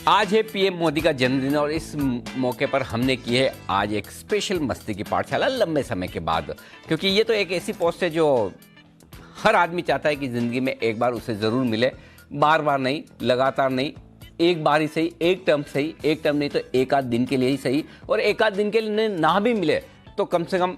आज है पीएम मोदी का जन्मदिन और इस मौके पर हमने की है आज एक स्पेशल मस्ती की पाठशाला लंबे समय के बाद, क्योंकि ये तो एक ऐसी पोस्ट है जो हर आदमी चाहता है कि ज़िंदगी में एक बार उसे ज़रूर मिले, बार बार नहीं, लगातार नहीं, एक बार ही सही, एक टर्म सही, एक टर्म नहीं तो एक आध दिन के लिए ही सही, और एक आध दिन के लिए ना भी मिले तो कम से कम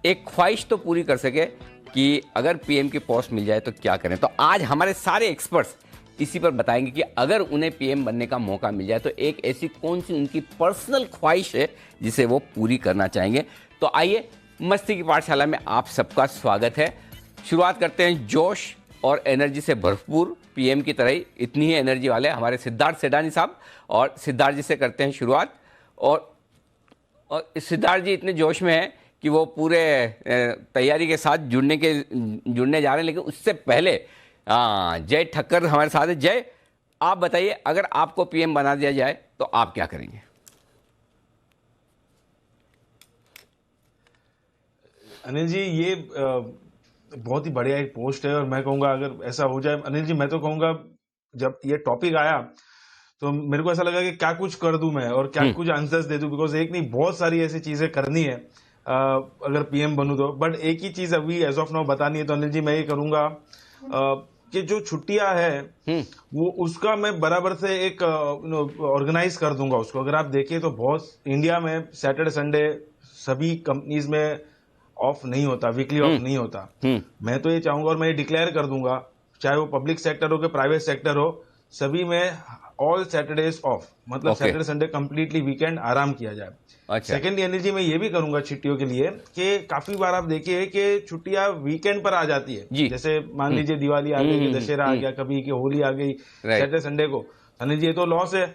एक ख्वाहिश तो पूरी कर सके कि अगर पीएम की पोस्ट मिल जाए तो क्या करें। तो आज हमारे सारे एक्सपर्ट्स इसी पर बताएंगे कि अगर उन्हें पीएम बनने का मौका मिल जाए तो एक ऐसी कौन सी उनकी पर्सनल ख्वाहिश है जिसे वो पूरी करना चाहेंगे। तो आइए, मस्ती की पाठशाला में आप सबका स्वागत है। शुरुआत करते हैं जोश और एनर्जी से भरपूर, पीएम की तरह ही इतनी ही एनर्जी वाले हमारे सिद्धार्थ सेडानी साहब, और सिद्धार्थ जी से करते हैं शुरुआत। और सिद्धार्थ जी इतने जोश में हैं कि वो पूरे तैयारी के साथ जुड़ने जा रहे हैं, लेकिन उससे पहले जय ठक्कर हमारे साथ है। जय, आप बताइए, अगर आपको पीएम बना दिया जाए तो आप क्या करेंगे? अनिल जी, ये बहुत ही बढ़िया एक पोस्ट है और मैं कहूंगा अगर ऐसा हो जाए, अनिल जी, मैं तो कहूंगा जब ये टॉपिक आया तो मेरे को ऐसा लगा कि क्या कुछ कर दूं मैं और क्या कुछ आंसर्स दे दूं, बिकॉज एक नहीं बहुत सारी ऐसी चीजें करनी है अगर पीएम बनूं तो। बट एक ही चीज अभी एज ऑफ नाउ बतानी है, तो अनिल जी मैं ये करूंगा कि जो छुट्टियां है वो उसका मैं बराबर से एक ऑर्गेनाइज कर दूंगा उसको। अगर आप देखिए तो बहुत इंडिया में सैटरडे संडे सभी कंपनीज में ऑफ नहीं होता, वीकली ऑफ नहीं होता। मैं तो ये चाहूंगा और मैं ये डिक्लेयर कर दूंगा, चाहे वो पब्लिक सेक्टर हो कि प्राइवेट सेक्टर हो, सभी में ऑल सैटरडेज ऑफ, मतलब सैटरडे संडे कंप्लीटली वीकेंड आराम किया जाए। अच्छा। सेकेंडली अनिल जी मैं ये भी करूंगा छुट्टियों के लिए कि काफी बार आप देखिए कि छुट्टियां वीकेंड पर आ जाती है। जैसे मान लीजिए दिवाली आ गई, दशहरा आ गया, कभी की होली आ गई सैटरडे संडे को। अनिल जी ये तो लॉस है,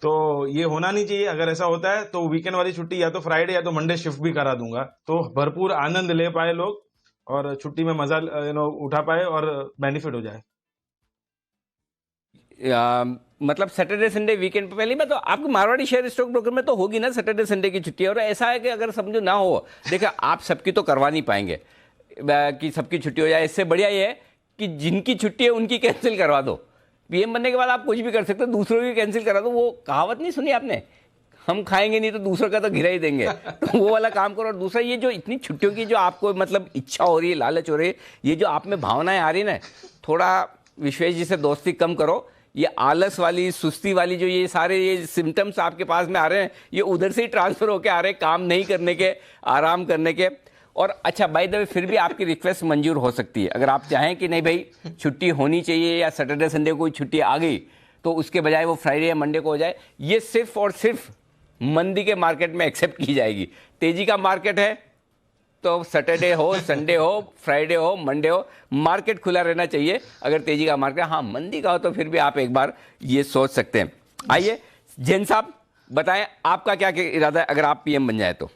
तो ये होना नहीं चाहिए। अगर ऐसा होता है तो वीकेंड वाली छुट्टी या तो फ्राइडे या तो मंडे शिफ्ट भी करा दूंगा, तो भरपूर आनंद ले पाए लोग और छुट्टी में मजा उठा पाए और बेनिफिट हो जाए। मतलब सैटरडे संडे वीकेंड पे। पहली बात तो आपको मारवाड़ी शेयर स्टॉक ब्रोकर में तो होगी ना सैटरडे संडे की छुट्टी, और ऐसा है कि अगर समझो ना हो, देखिए आप सबकी तो करवा नहीं पाएंगे कि सबकी छुट्टी हो जाए। इससे बढ़िया ये है कि जिनकी छुट्टी है उनकी कैंसिल करवा दो। पीएम बनने के बाद आप कुछ भी कर सकते हो, दूसरों की कैंसिल करा दो। वो कहावत नहीं सुनी आपने, हम खाएंगे नहीं तो दूसरों का तो घिरा ही देंगे, तो वो वाला काम करो। और दूसरा, ये जो इतनी छुट्टियों की जो आपको मतलब इच्छा हो रही है, लालच हो रही है, ये जो आप में भावनाएं आ रही है ना, थोड़ा विश्वेश जी से दोस्ती कम करो। ये आलस वाली, सुस्ती वाली जो ये सारे ये सिम्टम्स आपके पास में आ रहे हैं, ये उधर से ही ट्रांसफर होके आ रहे हैं, काम नहीं करने के, आराम करने के। और अच्छा, बाय द वे, फिर भी आपकी रिक्वेस्ट मंजूर हो सकती है। अगर आप चाहें कि नहीं भाई छुट्टी होनी चाहिए, या सैटरडे संडे कोई छुट्टी आ गई तो उसके बजाय वो फ्राइडे या मंडे को हो जाए, ये सिर्फ और सिर्फ मंदी के मार्केट में एक्सेप्ट की जाएगी। तेजी का मार्केट है तो सैटरडे हो, संडे हो, फ्राइडे हो, मंडे हो, मार्केट खुला रहना चाहिए। अगर तेजी का मार्केट, हाँ मंदी का हो तो फिर भी आप एक बार ये सोच सकते हैं। आइए जैन साहब बताएं, आपका क्या इरादा है अगर आप पीएम बन जाए तो?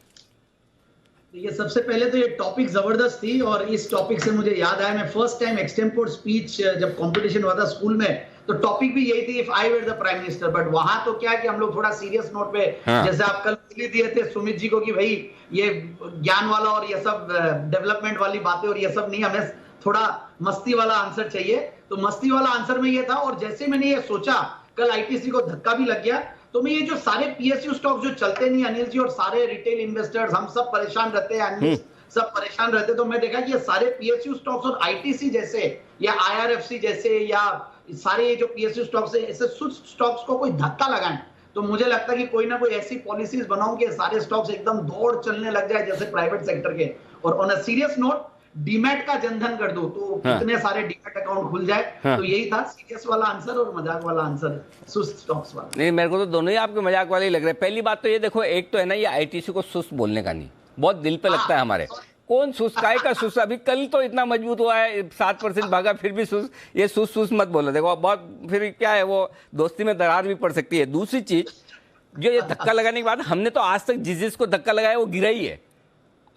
ये सबसे पहले तो ये टॉपिक जबरदस्त थी, और इस टॉपिक से मुझे याद आया, मैं फर्स्ट टाइम एक्सटेम्पोर स्पीच जब कंपटीशन हुआ था स्कूल में, तो टॉपिक भी यही थी, if I were the prime minister. But वहां तो क्या है कि हम लोग थोड़ा सीरियस नोट पे, जैसे आप कल दिए थे सुमित जी को कि भाई ये ज्ञान वाला और ये सब डेवलपमेंट वाली बातें और ये सब नहीं, हमें थोड़ा मस्ती वाला आंसर चाहिए। तो मस्ती वाला आंसर में ये था, और जैसे मैंने ये सोचा, कल आईटीसी को धक्का भी लग गया। तो मैं ये जो सारे पीएसयू स्टॉक जो चलते नहीं अनिल जी, और सारे रिटेल इन्वेस्टर्स हम सब परेशान रहते हैं, सब परेशान रहते, तो मैं देखा कि ये सारे पीएसयू स्टॉक्स और आईटीसी जैसे या आईआरएफसी जैसे या सारे ये जो पीएसयू स्टॉक्स है, ऐसे स्टॉक्स को कोई धक्का लगाएं, तो मुझे लगता है कि कोई ना कोई ऐसी पॉलिसीज बनाऊं कि सारे स्टॉक्स एकदम दौड़ चलने लग जाए जैसे प्राइवेट सेक्टर के। और on a serious note, demat का जनधन कर दो तो कितने सारे डीमैट अकाउंट खुल जाए। तो यही था सीरियस वाला आंसर और मजाक वाला आंसर, सुस्त स्टॉक्स वाला। नहीं, मेरे को तो दोनों ही आपके मजाक वाले ही लग रहे हैं। पहली बात तो ये देखो, एक तो है ना, ये आईटीसी को सुस्त बोलने का नहीं, बहुत दिल पे लगता है हमारे। कौन सुस्त, काय का सुस्त? अभी कल तो इतना मजबूत हुआ है, 7% भागा, फिर भी सुस्त। ये सुस्त मत बोलो, देखो बहुत फिर क्या है, वो दोस्ती में दरार भी पड़ सकती है। दूसरी चीज, जो ये धक्का लगाने के बाद, हमने तो आज तक जिस को धक्का लगाया वो गिरा ही है।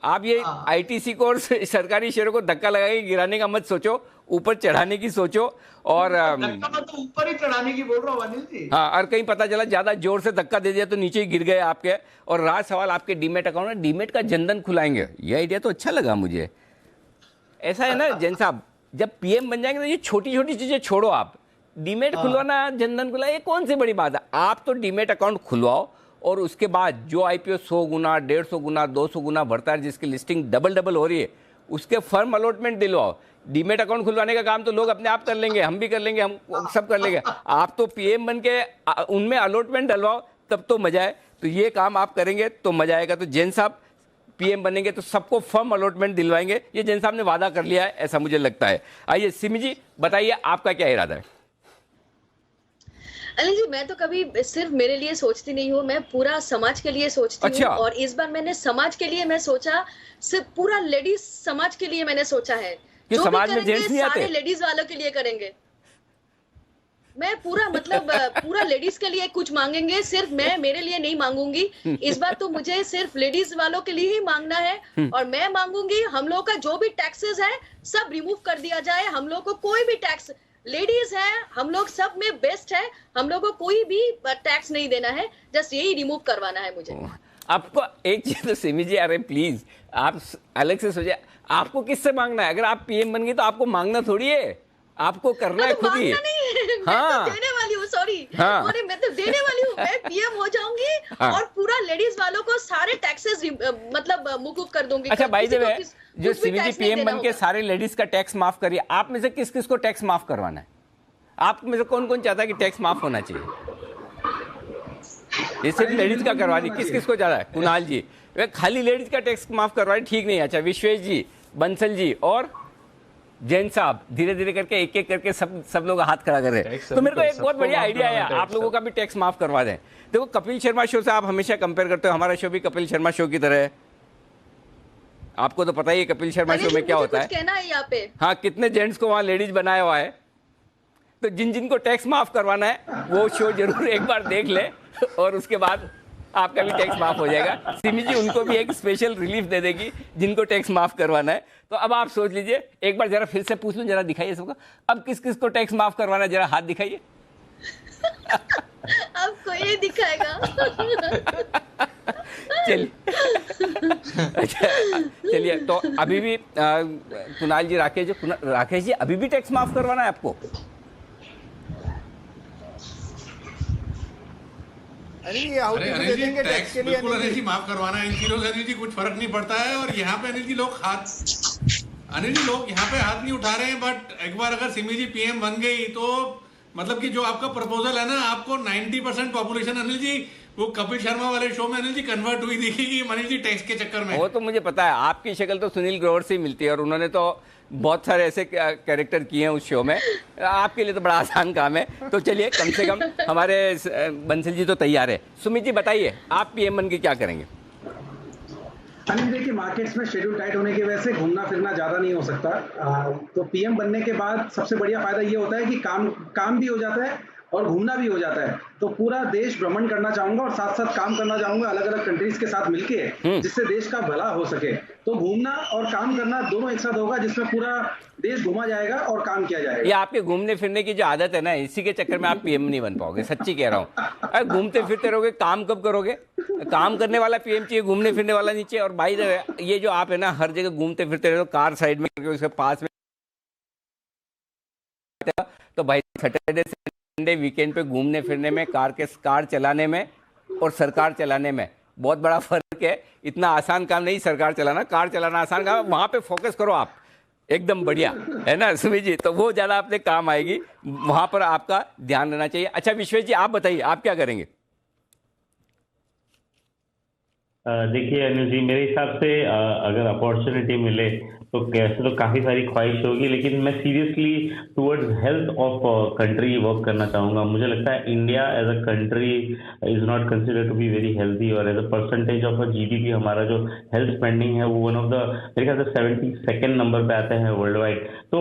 आप ये आईटीसी को और सरकारी शेयरों को धक्का लगा के गिराने का मत सोचो, ऊपर चढ़ाने की सोचो। और तो ऊपर ही चढ़ाने की बोल रहा हूँ अनिल जी। हाँ, और कहीं पता चला ज्यादा जोर से धक्का दे दिया तो नीचे ही गिर गए आपके। और रहा सवाल आपके डीमेट अकाउंट में, डीमेट का जनधन खुलाएंगे, ये आइडिया तो अच्छा लगा मुझे। ऐसा है ना जैन साहब, जब पीएम बन जाएंगे तो ये छोटी छोटी चीजें छोड़ो आप, डीमेट खुलवाना, जनधन खुलवाना, ये कौन सी बड़ी बात है? आप तो डीमेट अकाउंट खुलवाओ और उसके बाद जो आईपीओ 100 गुना, 150 गुना, 200 गुना बढ़ता है, जिसकी लिस्टिंग डबल हो रही है, उसके फर्म अलॉटमेंट दिलवाओ। डीमेट अकाउंट खुलवाने का काम तो लोग अपने आप कर लेंगे, हम भी कर लेंगे, हम सब कर लेंगे। आप तो पीएम बन के उनमें अलॉटमेंट डलवाओ, तब तो मजा है। तो ये काम आप करेंगे तो मजा आएगा। तो जैन साहब पीएम बनेंगे तो सबको फर्म अलॉटमेंट दिलवाएंगे, ये जैन साहब ने वादा कर लिया है, ऐसा मुझे लगता है। आइए सिमी जी बताइए, आपका क्या इरादा है? अनिल जी, मैं तो कभी सिर्फ मेरे लिए सोचती नहीं हूँ, मैं पूरा समाज के लिए सोचती अच्छा। हूँ। और इस बार मैंने समाज के लिए मैं सोचा, सिर्फ पूरा लेडीज समाज के लिए मैंने सोचा है। कि जो समाज भी में जेंट्स करेंगे नहीं सारे आते? लेडीज वालों के लिए करेंगे। मैं पूरा मतलब पूरा लेडीज के लिए कुछ मांगेंगे, सिर्फ मैं मेरे लिए नहीं मांगूंगी। इस बार तो मुझे सिर्फ लेडीज वालों के लिए ही मांगना है। और मैं मांगूंगी हम लोग का जो भी टैक्सेस है सब रिमूव कर दिया जाए। हम लोग को कोई भी टैक्स, लेडीज है हम लोग सब में बेस्ट है, हम लोग को कोई भी टैक्स नहीं देना है, जस्ट यही रिमूव करवाना है मुझे। आपको एक चीज तो सिमी जी, अरे प्लीज आप अलग से सोचिए, आपको किससे मांगना है? अगर आप पीएम बन गई तो आपको मांगना थोड़ी है, आपको करना है खुद ही। मांगना नहीं है, मैं हाँ। तो देने वाली हूँ, सॉरी। हाँ। अरे मैं तो देने वाली हूँ, मैं पीएम हो जाऊंगी। हाँ। और पूरा लेडीज वालों को सारे टैक्सेस मतलब मुकुब कर दूंगी। अच्छा बाय द वे, जो कुछ भी सिमी जी टैक्स नहीं पीएम देना बन के होगा। सारे लेडीज का टैक्स माफ करिए, आप में से किस किस को टैक्स माफ करवाना है? आप में से कौन कौन चाहता है कि टैक्स माफ होना चाहिए? ये सिर्फ लेडीज का करवा दी, किस किस को चाहता है? कुणाल जी, वे खाली लेडीज का टैक्स माफ करवा रहे, ठीक नहीं। अच्छा विश्वेश जी, बंसल जी और जैन साहब, धीरे धीरे करके एक एक करके सब लोग हाथ खड़ा कर रहे हैं। टैक्स तो मेरे को एक सबको बहुत बढ़िया माफ आइडिया है, करवाना है, आप लोगों का भी टैक्स माफ करवा दें। देखो कपिल शर्मा शो से आप हमेशा कंपेयर करते हो, हमारा शो भी कपिल शर्मा शो की तरह है। आपको तो पता ही है कपिल शर्मा शो में क्या मुझे होता कुछ है। कहना है यहाँ पे। हाँ, कितने जेंट्स को वहां लेडीज बनाया हुआ है। तो जिन जिनको टैक्स माफ करवाना है वो शो जरूर एक बार देख ले और उसके बाद आपका भी टैक्स माफ हो जाएगा। सिमी जी उनको भी एक स्पेशल रिलीफ दे देगी जिनको टैक्स माफ करवाना है। तो अब आप सोच लीजिए, एक बार जरा फिर से पूछ लूं, जरा दिखाइए सबको, अब किस किस को टैक्स माफ करवाना है, जरा हाथ दिखाइए। अब कोई नहीं दिखाएगा। चलिए अच्छा, चलिए तो अभी भी कुणाल जी, राकेश जी अभी भी टैक्स माफ करवाना है आपको? अरे अनिल जी, टैक्स बिल्कुल अनिल जी माफ करवाना है। इन चीजों से अनिल जी कुछ फर्क नहीं पड़ता है। और यहाँ पे अनिल जी लोग यहाँ पे हाथ नहीं उठा रहे हैं। बट एक बार अगर सिमी जी पीएम बन गई तो मतलब कि जो आपका प्रपोजल है ना, आपको 90% पॉपुलेशन अनिल जी वो कपिल शर्मा वाले शो में अनिल जी कन्वर्ट हुई दिखेगी अनिल जी टैक्स के चक्कर में। वो तो मुझे पता है, आपकी शक्ल तो सुनील ग्रोवर से ही मिलती है और उन्होंने तो बहुत सारे ऐसे कैरेक्टर किए हैं उस शो में। आपके लिए तो बड़ा आसान काम है। तो चलिए, कम से कम हमारे बंसल जी तो तैयार है। सुमित जी बताइए, आप पीएम बन के क्या करेंगे? अनिल देखिए, मार्केट्स में शेड्यूल टाइट होने की वजह से घूमना फिरना ज्यादा नहीं हो सकता। तो पीएम बनने के बाद सबसे बढ़िया फायदा ये होता है कि काम भी हो जाता है और घूमना भी हो जाता है। तो पूरा देश भ्रमण करना चाहूंगा और साथ साथ काम करना चाहूंगा अलग अलग कंट्रीज के साथ मिलके, जिससे देश का भला हो सके। तो घूमना और काम करना दोनों एक साथ होगा, जिसमें पूरा देश घूमा जाएगा और काम किया जाएगा। ये आपके घूमने फिरने की जो आदत है ना, इसी के चक्कर में आप पीएम नहीं बन पाओगे, सच्ची कह रहा हूँ। अरे घूमते फिरते रहोगे, काम कब करोगे? काम करने वाला पीएम चाहिए, घूमने फिरने वाला नहीं चाहिए। और भाई ये जो आप है ना, हर जगह घूमते फिरते रहो, कार साइड में उसके पास में, तो भाई सैटरडे संडे वीकेंड पे घूमने फिरने में, कार चलाने में और सरकार चलाने में बहुत बड़ा फर्क है। इतना आसान काम नहीं सरकार चलाना, कार चलाना आसान काम है। वहां पे फोकस करो आप, एकदम बढ़िया है ना सुमित जी, तो वो ज्यादा अपने काम आएगी, वहां पर आपका ध्यान रहना चाहिए। अच्छा विश्वेश जी, आप बताइए आप क्या करेंगे? देखिए अनिल जी, मेरे हिसाब से अगर अपॉर्चुनिटी मिले तो कैसे तो काफ़ी सारी ख्वाहिश होगी, लेकिन मैं seriously towards health of country work करना चाहूँगा। मुझे लगता है India as a country is not consider to be very healthy, और as a percentage of GDP हमारा जो हेल्थ स्पेंडिंग है वो वन ऑफ द, मेरे ख्याल से 72nd नंबर पे आते हैं वर्ल्ड वाइड। तो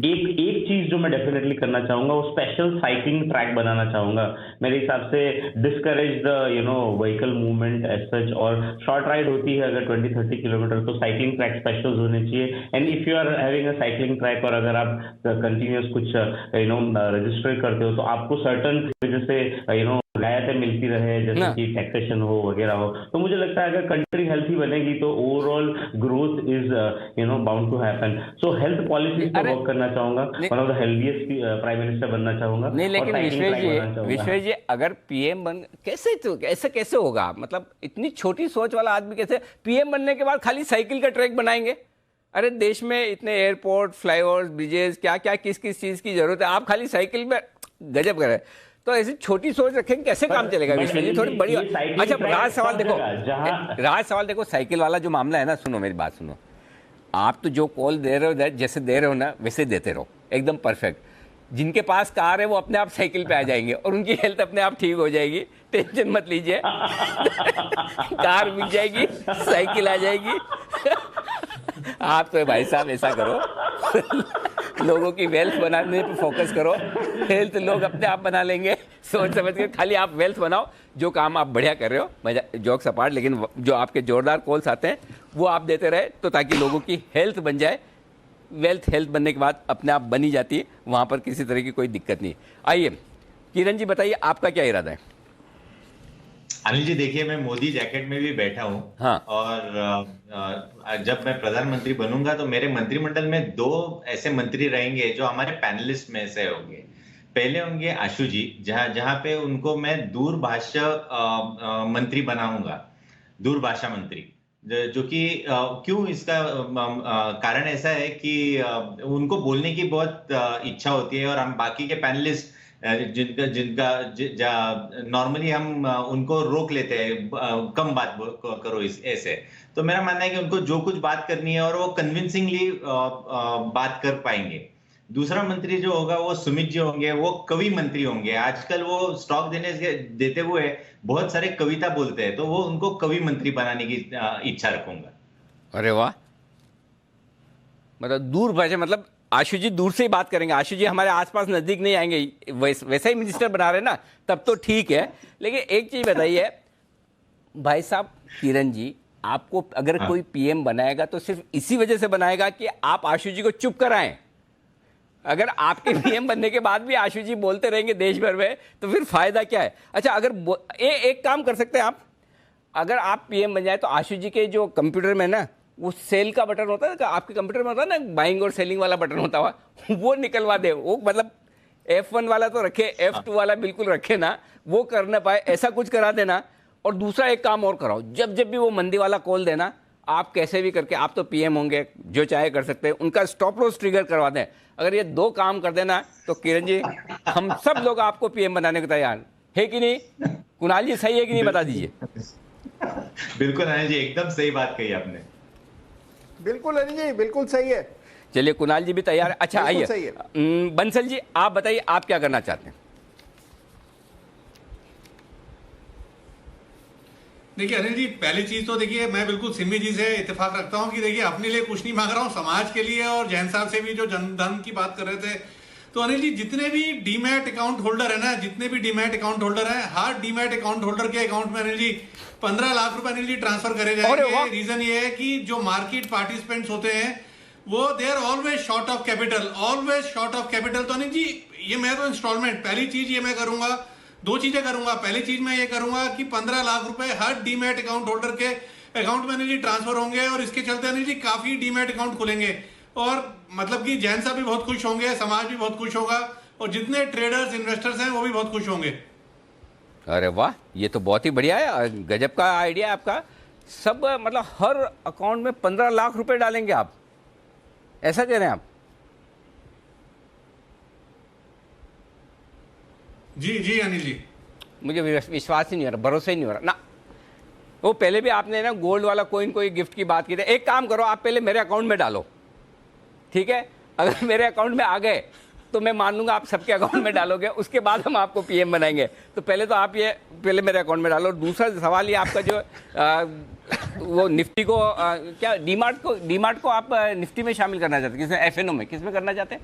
एक चीज़ जो मैं डेफिनेटली करना चाहूँगा वो स्पेशल साइकिलिंग ट्रैक बनाना चाहूँगा। मेरे हिसाब से discourage the vehicle movement as such, और शॉर्ट राइड होती है अगर 20-30 किलोमीटर, तो साइकिलिंग ट्रैक स्पेशल्स होने चाहिए। And if you are having a cycling track और अगर आप कंटिन्यूस कुछ रजिस्टर करते हो तो आपको सर्टन वजह से रियायतें मिलती रहे, जैसे कि टैक्सेशन हो वगैरह हो, तो मुझे लगता है अगर कंट्री हेल्थी बनेगी तो overall growth is bound to happen. So health policy पे वर्क करना चाहूंगा, one of the healthiest prime minister बनना चाहूंगा। नहीं, लेकिन विश्वेश जी अगर पीएम बन कैसे होगा? मतलब इतनी छोटी सोच वाला आदमी कैसे पीएम बनने के बाद खाली साइकिल का ट्रैक बनाएंगे? अरे देश में इतने एयरपोर्ट, फ्लाईओवर्स, ब्रिजेस, क्या क्या किस किस चीज की जरूरत है, आप खाली साइकिल में गजब कर रहे हैं। तो ऐसी छोटी सोच रखेंगे कैसे काम चलेगा विश्वेश जी? थोड़ी बड़ी। अच्छा राज सवाल देखो, साइकिल वाला जो मामला है ना, सुनो मेरी बात सुनो, आप तो जो कॉल दे रहे हो जैसे दे रहे हो ना वैसे देते रहो, एकदम परफेक्ट। जिनके पास कार है वो अपने आप साइकिल पे आ जाएंगे और उनकी हेल्थ अपने आप ठीक हो जाएगी, टेंशन मत लीजिए। कार मिल जाएगी, साइकिल आ जाएगी। आप तो भाई साहब ऐसा करो, लोगों की वेल्थ बनाने पे फोकस करो, हेल्थ लोग अपने आप बना लेंगे। सोच समझ के खाली आप वेल्थ बनाओ, जो काम आप बढ़िया कर रहे हो, मजा जोक्स अपार्ट, लेकिन जो आपके जोरदार कॉल्स आते हैं वो आप देते रहे तो ताकि लोगों की हेल्थ बन जाए। हेल्थ बनने के बाद अपने आप बनी जाती है, वहाँ पर किसी तरह की कोई दिक्कत नहीं। आइए किरण जी बताइए आपका क्या इरादा है? अनिल जी देखिए, मैं मोदी जैकेट में भी बैठा हूँ। हाँ। और जब मैं प्रधानमंत्री बनूंगा तो मेरे मंत्रिमंडल में 2 ऐसे मंत्री रहेंगे जो हमारे पैनलिस्ट में से होंगे। पहले होंगे आशु जी, जहाँ पे उनको मैं दूरभाषा मंत्री बनाऊंगा, दूरभाषा मंत्री, जो कि क्यों, इसका कारण ऐसा है कि उनको बोलने की बहुत इच्छा होती है और हम बाकी के पैनलिस्ट जिनका नॉर्मली हम उनको रोक लेते हैं, कम बात करो ऐसे। तो मेरा मानना है कि उनको जो कुछ बात करनी है और वो कन्विंसिंगली बात कर पाएंगे। दूसरा मंत्री जो होगा वो सुमित जी होंगे, वो कवि मंत्री होंगे। आजकल वो स्टॉक देते हुए बहुत सारे कविता बोलते हैं, तो वो उनको कवि मंत्री बनाने की इच्छा रखूंगा। अरे वाह, मतलब दूर भाषा, मतलब आशु जी दूर से ही बात करेंगे। आशु जी हमारे आसपास नजदीक नहीं आएंगे, वैसा ही मिनिस्टर बना रहे ना, तब तो ठीक है। लेकिन एक चीज बताइए भाई साहब, किरण जी, आपको अगर कोई पीएम बनाएगा तो सिर्फ इसी वजह से बनाएगा कि आप आशु जी को चुप कराएं। अगर आपके पीएम बनने के बाद भी आशु जी बोलते रहेंगे देश भर में तो फिर फायदा क्या है? अच्छा, अगर एक काम कर सकते हैं आप, अगर आप पीएम बन जाए तो आशु जी के जो कंप्यूटर में ना वो सेल का बटन होता है, आपके कंप्यूटर में होता है ना, बाइंग और सेलिंग वाला बटन होता हुआ, वो निकलवा दे। वो मतलब F1 वाला तो रखे, F2 वाला बिल्कुल रखे ना, वो कर ना पाए, ऐसा कुछ करा देना। और दूसरा एक काम और कराओ, जब जब भी वो मंदी वाला कॉल देना, आप कैसे भी करके, आप तो पीएम होंगे, जो चाहे कर सकते हैं, उनका स्टॉप लॉस ट्रिगर करवा दें। अगर ये 2 काम कर देना तो किरण जी हम सब लोग आपको पीएम बनाने को तैयार है कि नहीं? कुणाल जी सही है कि नहीं, बता दीजिए। बिल्कुल अनिल जी, एकदम सही बात कही आपने। बिल्कुल अनिल जी, बिल्कुल सही है। चलिए कुणाल जी भी तैयार है। अच्छा आइए बंसल जी, आप बताइए आप क्या करना चाहते हैं? देखिए अनिल जी, पहली चीज तो देखिए मैं बिल्कुल सिमी जी से इत्तेफाक रखता हूं कि देखिए अपने लिए कुछ नहीं मांग रहा हूं, समाज के लिए। और जैन साहब से भी जो जनधन की बात कर रहे थे, तो अनिल जी जितने भी डीमैट अकाउंट होल्डर है ना, जितने भी डीमैट अकाउंट होल्डर है, हर डीमैट अकाउंट होल्डर के अकाउंट में अनिल जी 15 लाख रुपए अनिल जी ट्रांसफर करे जाएंगे। रीजन ये है कि जो मार्केट पार्टिसिपेंट्स होते हैं वो they are always short of capital, always short of capital. तो अनिल जी ये मैं तो इंस्टॉलमेंट, पहली चीज ये मैं करूंगा, 2 चीजें करूंगा। पहली चीज मैं ये करूंगा कि 15 लाख रुपए हर डीमैट अकाउंट होल्डर के अकाउंट में अनिल जी ट्रांसफर होंगे और इसके चलते अनिल जी काफी डीमैट अकाउंट खुलेंगे और मतलब कि जैन साहब भी बहुत खुश होंगे, समाज भी बहुत खुश होगा और जितने ट्रेडर्स इन्वेस्टर्स हैं वो भी बहुत खुश होंगे। अरे वाह, ये तो बहुत ही बढ़िया है, गजब का आइडिया है आपका। सब मतलब हर अकाउंट में 15 लाख रुपए डालेंगे आप, ऐसा कह रहे हैं आप? जी जी अनिल जी, मुझे विश्वास ही नहीं हो रहा, भरोसा ही नहीं हो रहा ना। वो पहले भी आपने ना गोल्ड वाला कोइन कोई गिफ्ट की बात की थी। एक काम करो, आप पहले मेरे अकाउंट में डालो, ठीक है? अगर मेरे अकाउंट में आ गए तो मैं मान लूंगा आप सबके अकाउंट में डालोगे, उसके बाद हम आपको पीएम बनाएंगे। तो पहले तो आप ये पहले मेरे अकाउंट में डालो। दूसरा सवाल ये आपका जो वो निफ्टी को क्या डीमार्ट को आप निफ्टी में शामिल करना चाहते हैं, किसमें, एफएनओ में, किसमें करना चाहते हैं?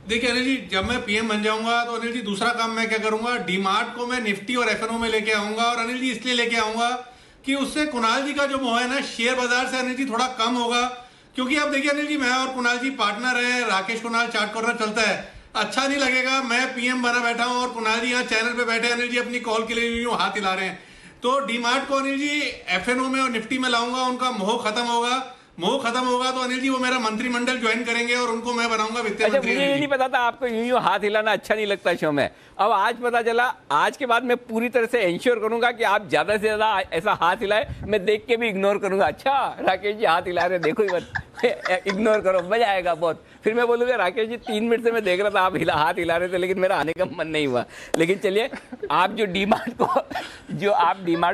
देखिए अनिल जी, जब मैं पीएम बन जाऊंगा तो अनिल जी दूसरा काम मैं क्या करूंगा, डीमार्ट को मैं निफ्टी और एफएनओ में लेके आऊंगा। और अनिल जी इसलिए लेके आऊंगा कि उससे कुणाल जी का जो मोह है ना शेयर बाजार से अनिल जी थोड़ा कम होगा। क्योंकि अब देखिए अनिल जी, मैं और कुणाल जी पार्टनर है, राकेश कुणाल चार्ट कॉर्नर चलता है। अच्छा नहीं लगेगा। मैं पीएम बना बैठा हूं और कुणाल जी यहाँ चैनल पे बैठे, अनिल जी अपनी कॉल के लिए यूं हाथ हिला रहे हैं। तो डीमार्ट को अनिल जी एफएनओ में और निफ्टी में लाऊंगा, उनका मोह खत्म होगा तो अनिल जी वो मेरा मंत्रिमंडल ज्वाइन करेंगे और उनको मैं बनाऊंगा वित्त अच्छा, मंत्री। मुझे ये नहीं पता था आपको यूं हाथ हिलाना अच्छा नहीं लगता शो में। अब आज पता चला, आज के बाद मैं पूरी तरह से इंश्योर करूंगा कि आप ज्यादा से ज्यादा ऐसा हाथ हिलाए, मैं देख के भी इग्नोर करूंगा। अच्छा राकेश जी हाथ हिला रहे, देखो ही मत, इग्नोर करो, मजा आएगा बहुत। फिर मैं बोलूंगा राकेश जी 3 मिनट से मैं देख रहा था आप हाथ हिला रहे थे, लेकिन मेरा आने का मन नहीं हुआ। लेकिन चलिए, आप जो डीमार्ट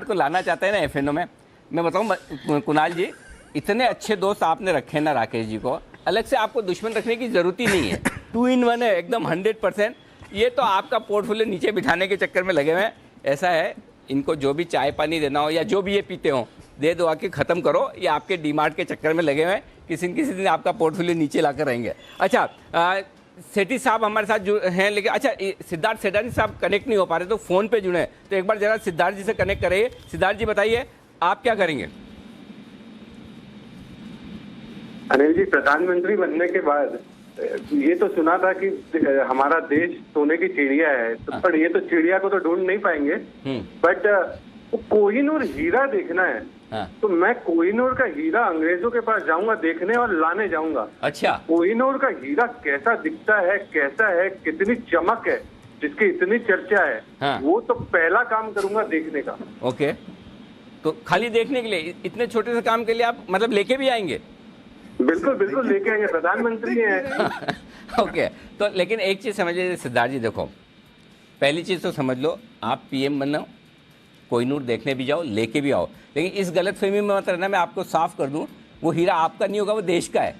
को लाना चाहते हैं ना एफएनओ में, मैं बताऊं कुणाल जी, इतने अच्छे दोस्त आपने रखे ना राकेश जी को, अलग से आपको दुश्मन रखने की जरूरत ही नहीं है। 2 in 1 है एकदम 100%। ये तो आपका पोर्टफोलियो नीचे बिठाने के चक्कर में लगे हुए हैं। ऐसा है, इनको जो भी चाय पानी देना हो या जो भी ये पीते हो दे दो, आके ख़त्म करो। ये आपके डीमार्ट के चक्कर में लगे हुए हैं, किसी न किसी दिन आपका पोर्टफोलियो नीचे ला कर रहेंगे। अच्छा, सेठी साहब हमारे साथ जो हैं, लेकिन अच्छा सिद्धार्थ सेठानी साहब कनेक्ट नहीं हो पा रहे, तो फ़ोन पे जुड़े, तो एक बार जरा सिद्धार्थ जी से कनेक्ट करिए। सिद्धार्थ जी बताइए आप क्या करेंगे? अनिल जी, प्रधानमंत्री बनने के बाद ये तो सुना था कि हमारा देश सोने की चिड़िया है, तो पर ये तो चिड़िया को तो ढूंढ नहीं पाएंगे, बट कोहिनूर हीरा देखना है। तो मैं कोहिनूर का हीरा अंग्रेजों के पास जाऊंगा देखने और लाने जाऊंगा। अच्छा, कोहिनूर का हीरा कैसा दिखता है, कैसा है, कितनी चमक है, जिसकी इतनी चर्चा है, वो तो पहला काम करूंगा देखने का। ओके, तो खाली देखने के लिए, इतने छोटे से काम के लिए आप मतलब लेके भी आएंगे? बिल्कुल बिल्कुल लेके आएंगे, प्रधानमंत्री हैं। ओके, तो लेकिन एक चीज़ समझिए सिद्धार्थ जी, देखो पहली चीज़ तो समझ लो, आप पीएम बनो, कोहिनूर देखने भी जाओ, लेके भी आओ, लेकिन इस गलतफहमी में मत रहना। मैं आपको साफ कर दूं, वो हीरा आपका नहीं होगा, वो देश का है।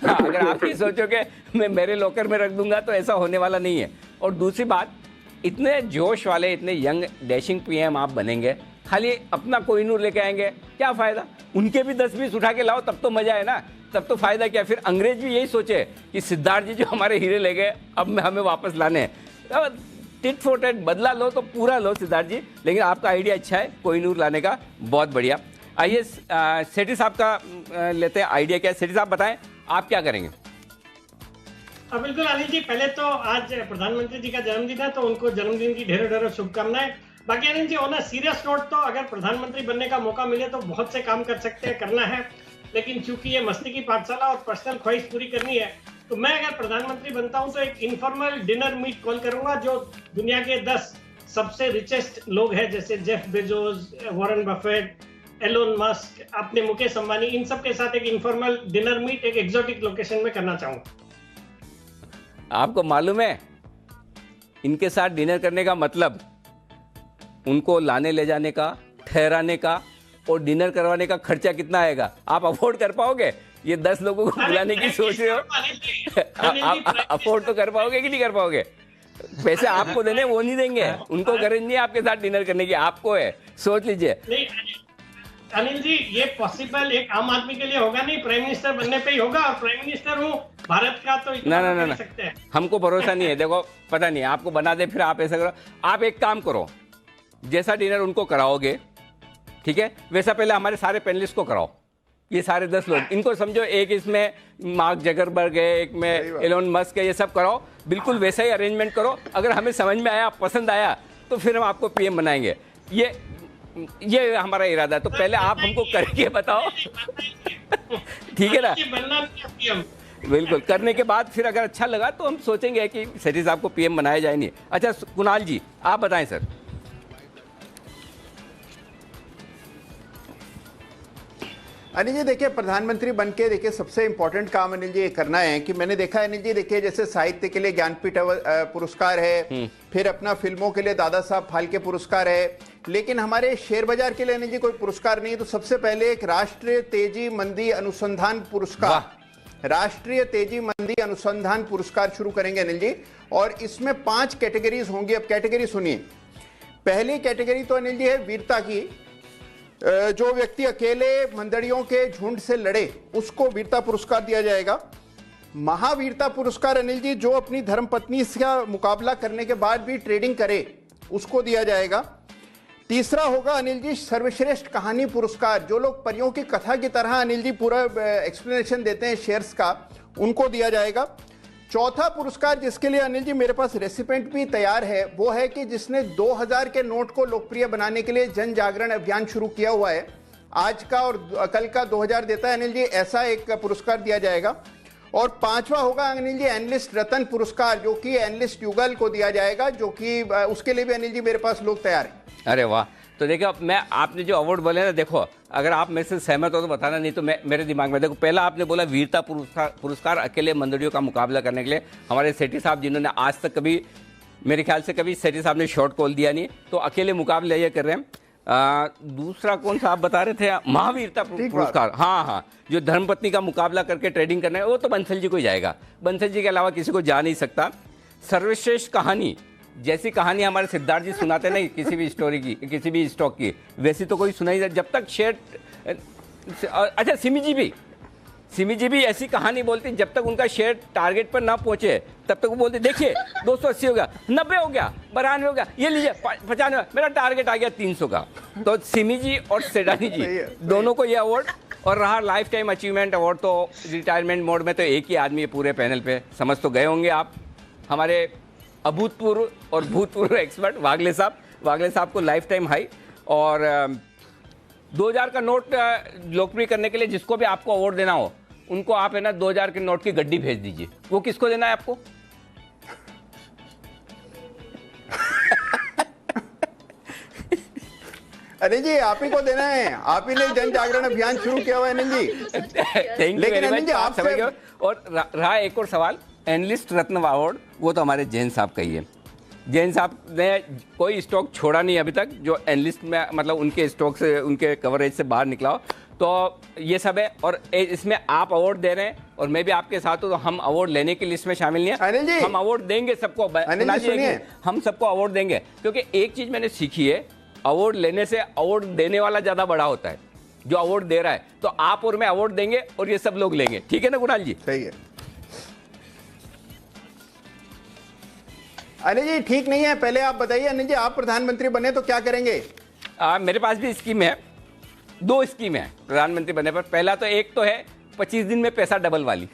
हाँ, अगर आप ये सोचोगे मैं मेरे लॉकर में रख दूंगा तो ऐसा होने वाला नहीं है। और दूसरी बात, इतने जोश वाले, इतने यंग डैशिंग पीएम आप बनेंगे, खाली अपना कोहिनूर लेके आएंगे, क्या फ़ायदा? उनके भी 10-20 उठा के लाओ, तब तो मजा है ना, तब तो फायदा क्या। फिर अंग्रेज भी यही सोचे कि सिद्धार्थ जी जो हमारे हीरे ले गए, अब हमें वापस लाने हैं। टिट फॉर टैट बदला लो तो पूरा लो सिद्धार्थ जी, लेकिन आपका आइडिया अच्छा है कोहिनूर लाने का, बहुत बढ़िया। आइए सेठी साहब का लेते हैं आइडिया क्या है। सेठी साहब बताएं आप क्या करेंगे? बिल्कुल अनिल जी, पहले तो आज प्रधानमंत्री जी का जन्मदिन है, तो उनको जन्मदिन की ढेरों ढेरों शुभकामनाएं। बाकी Anil ji, on a serious note, तो अगर प्रधानमंत्री बनने का मौका मिले तो बहुत से काम कर सकते हैं, करना है, लेकिन चूंकि ये मस्ती की पाठशाला और पर्सनल ख्वाहिश पूरी करनी है, तो मैं अगर प्रधानमंत्री बनता हूं तो एक इनफॉर्मल डिनर मीट कॉल करूंगा, जो दुनिया के 10 सबसे रिचेस्ट लोग हैं, जैसे Jeff Bezos, Warren Buffett, Elon Musk, अपने मुकेश अंबानी, इन सब के साथ एक इनफॉर्मल डिनर मीट एक एक्सोटिक लोकेशन में करना चाहूंगा। आपको मालूम है इनके साथ डिनर करने का मतलब उनको लाने ले जाने का, ठहराने का और डिनर करवाने का खर्चा कितना आएगा? आप अफोर्ड कर पाओगे? ये 10 लोगों को बुलाने की सोच रहे हो, आप अफोर्ड तो कर पाओगे कि नहीं कर पाओगे? पैसे आपको देने, वो नहीं देंगे, उनको गरज नहीं है आपके साथ डिनर करने की, आपको है, सोच लीजिए। अनिल जी, ये पॉसिबल एक आम आदमी के लिए होगा नहीं, प्राइम मिनिस्टर बनने पे ही होगा, और प्राइम मिनिस्टर हूँ भारत का, तो इतना कर सकते हैं। हमको भरोसा नहीं है, देखो पता नहीं आपको बना दे, फिर आप ऐसा करो, आप एक काम करो, जैसा डिनर उनको कराओगे, ठीक है, वैसा पहले हमारे सारे पैनलिस्ट को कराओ। ये सारे 10 लोग, इनको समझो एक इसमें मार्क जकरबर्ग है, एक में एलोन मस्क है, ये सब कराओ, बिल्कुल वैसा ही अरेंजमेंट करो। अगर हमें समझ में आया, पसंद आया, तो फिर हम आपको पीएम बनाएंगे। ये हमारा इरादा है। तो पहले आप हमको करके बताओ, ठीक है ना? बिल्कुल, करने के बाद फिर अगर अच्छा लगा तो हम सोचेंगे कि सेठी साहब को पीएम बनाया जाए। नहीं, अच्छा कुणाल जी आप बताएं सर। अनिल जी देखिए, प्रधानमंत्री बनके देखिए सबसे इंपॉर्टेंट काम अनिल जी ये करना है कि मैंने देखा है अनिल जी, देखिए जैसे साहित्य के लिए ज्ञानपीठ पुरस्कार है, फिर अपना फिल्मों के लिए दादा साहब फाल्के पुरस्कार है, लेकिन हमारे शेयर बाजार के लिए अनिल जी कोई पुरस्कार नहीं है। तो सबसे पहले एक राष्ट्रीय तेजी मंदी अनुसंधान पुरस्कार, राष्ट्रीय तेजी मंदी अनुसंधान पुरस्कार शुरू करेंगे अनिल जी, और इसमें 5 कैटेगरीज होंगी। अब कैटेगरी सुनिए, पहली कैटेगरी तो अनिल जी है वीरता की, जो व्यक्ति अकेले मंदड़ियों के झुंड से लड़े उसको वीरता पुरस्कार दिया जाएगा। महावीरता पुरस्कार अनिल जी, जो अपनी धर्मपत्नी का मुकाबला करने के बाद भी ट्रेडिंग करे उसको दिया जाएगा। तीसरा होगा अनिल जी सर्वश्रेष्ठ कहानी पुरस्कार, जो लोग परियों की कथा की तरह अनिल जी पूरा एक्सप्लेनेशन देते हैं शेयर्स का, उनको दिया जाएगा। चौथा पुरस्कार जिसके लिए अनिल जी मेरे पास रेसिपेंट भी तैयार है, वो है कि जिसने 2000 के नोट को लोकप्रिय बनाने के लिए जन जागरण अभियान शुरू किया हुआ है। आज का और कल का 2000 देता है अनिल जी, ऐसा एक पुरस्कार दिया जाएगा। और पांचवा होगा अनिल जी एनालिस्ट रत्न पुरस्कार, जो कि एनालिस्ट युगल को दिया जाएगा, जो कि उसके लिए भी अनिल जी मेरे पास लोग तैयार हैं। अरे वाह, तो देखो मैं आपने जो अवार्ड बोले ना, देखो अगर आप मेरे से सहमत हो तो बताना, नहीं तो मेरे दिमाग में देखो, पहला आपने बोला वीरता पुरस्कार अकेले मंदड़ियों का मुकाबला करने के लिए। हमारे सेठी साहब जिन्होंने आज तक कभी, मेरे ख्याल से कभी सेठी साहब ने शॉर्ट कॉल दिया नहीं, तो अकेले मुकाबले ये कर रहे हैं। दूसरा कौन सा आप बता रहे थे? महावीरता पुरस्कार, हाँ, जो धर्मपत्नी का मुकाबला करके ट्रेडिंग करना है, वो तो बंसल जी को ही जाएगा। बंसल जी के अलावा किसी को जा नहीं सकता। सर्वश्रेष्ठ कहानी, जैसी कहानी हमारे सिद्धार्थ जी सुनाते नहीं किसी भी स्टोरी की, किसी भी स्टॉक की, वैसी तो कोई सुनाई जब तक शेयर। अच्छा, सिमी जी भी ऐसी कहानी बोलती, जब तक उनका शेयर टारगेट पर ना पहुंचे तब तक वो बोलते देखिए 280 हो गया, 90 हो गया, 92 हो गया, ये लीजिए 95, मेरा टारगेट आ गया 300 का। तो सिमी जी और सेडानी जी दोनों को ये अवार्ड, और रहा लाइफ टाइम अचीवमेंट अवार्ड, तो रिटायरमेंट मोड में तो एक ही आदमी है पूरे पैनल पे, समझ तो गए होंगे आप, हमारे अभूतपूर्व और भूतपूर्व एक्सपर्ट वागले साहब को लाइफ टाइम हाई। और 2000 का नोट लोकप्रिय करने के लिए जिसको भी आपको अवार्ड देना हो, उनको आप है ना 2000 के नोट की गड्डी भेज दीजिए। वो किसको देना है आपको? अनिल जी आप ही को देना है, आप ही ने जन जागरण अभियान शुरू किया हुआ है अनिल जी। थैंक यू लेकिन अनिल जी आप समझ गए। और रहा एक और सवाल, एनालिस्ट रत्न अवार्ड, वो तो हमारे जैन साहब का ही है। जैन साहब ने कोई स्टॉक छोड़ा नहीं अभी तक जो एनालिस्ट में, मतलब उनके स्टॉक से, उनके कवरेज से बाहर निकला हो। तो ये सब है, और इसमें आप अवार्ड दे रहे हैं और मैं भी आपके साथ हूँ, तो हम अवार्ड लेने की लिस्ट में शामिल नहीं है। हम अवार्ड देंगे सबको, हम सबको अवार्ड देंगे, क्योंकि एक चीज मैंने सीखी है, अवार्ड लेने से अवार्ड देने वाला ज्यादा बड़ा होता है जो अवार्ड दे रहा है। तो आप और मैं अवार्ड देंगे और ये सब लोग लेंगे, ठीक है ना कुणाल जी? सही है अनिल जी। ठीक नहीं है, पहले आप बताइए अनिल जी, आप प्रधानमंत्री बने तो क्या करेंगे? मेरे पास भी स्कीम है, 2 स्कीम है प्रधानमंत्री बनने पर। पहला तो एक तो है 25 दिन में पैसा डबल वाली,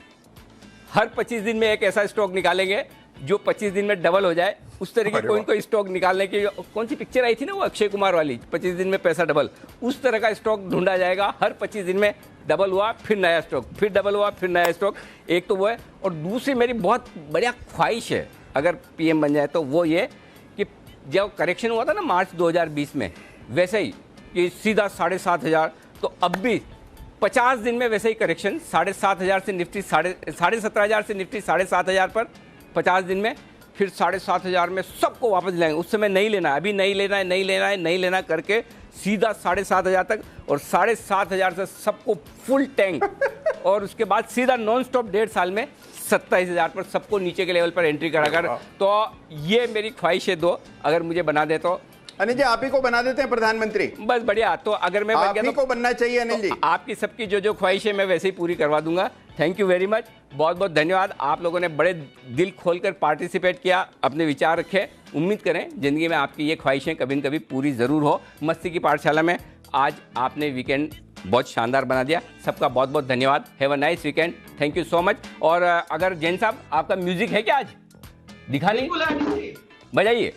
हर 25 दिन में एक ऐसा स्टॉक निकालेंगे जो 25 दिन में डबल हो जाए। उस तरीके कोई स्टॉक निकालने की, कौन सी पिक्चर आई थी ना वो अक्षय कुमार वाली, 25 दिन में पैसा डबल, उस तरह का स्टॉक ढूंढा जाएगा। हर 25 दिन में डबल हुआ, फिर नया स्टॉक, फिर डबल हुआ, फिर नया स्टॉक। एक तो वो है, और दूसरी मेरी बहुत बढ़िया ख्वाहिश है अगर पीएम बन जाए तो, वो ये कि जब करेक्शन हुआ था ना मार्च 2020 में, वैसे ही कि सीधा 7,500, तो अब भी 50 दिन में वैसे ही करेक्शन 7,500 से निफ्टी 17,500 से निफ्टी 7,500 पर 50 दिन में, फिर 7,500 में सबको वापस लाएंगे। उस समय नहीं लेना, अभी नहीं लेना है, नहीं लेना करके सीधा 7,500 तक, और 7,500 से सबको फुल टैंक और उसके बाद सीधा नॉन स्टॉप 1.5 साल में 27,000 पर सबको नीचे के लेवल पर एंट्री कराकर। तो ये मेरी ख्वाहिश है 2, अगर मुझे बना दे तो। अनिल जी आप ही को बना देते हैं प्रधानमंत्री, बस बढ़िया। तो अगर मैं बन गया तो को बनना चाहिए अनिल जी। आपकी सबकी जो ख्वाहिश है मैं वैसे ही पूरी करवा दूंगा। थैंक यू वेरी मच, बहुत बहुत धन्यवाद। आप लोगों ने बड़े दिल खोलकर पार्टिसिपेट किया, अपने विचार रखे। उम्मीद करें जिंदगी में आपकी ये ख्वाहिशें कभी न कभी पूरी जरूर हो। मस्ती की पाठशाला में आज आपने वीकेंड बहुत शानदार बना दिया। सबका बहुत बहुत धन्यवाद। Have a nice weekend, thank you so much. और अगर जैन साहब आपका म्यूजिक है क्या आज दिखाने, बजाइए।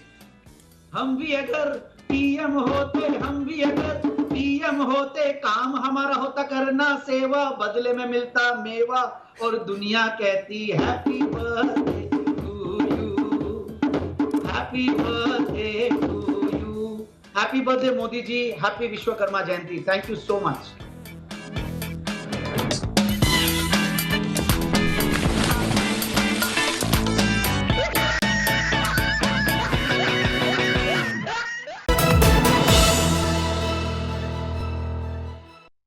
हम भी अगर पीएम होते, हम भी अगर पीएम होते, काम हमारा होता करना सेवा, बदले में मिलता मेवा, और दुनिया कहती happy birthday to you, happy birthday to you. Happy birthday Modi ji, happy Vishwakarma Jayanti. Thank you so much.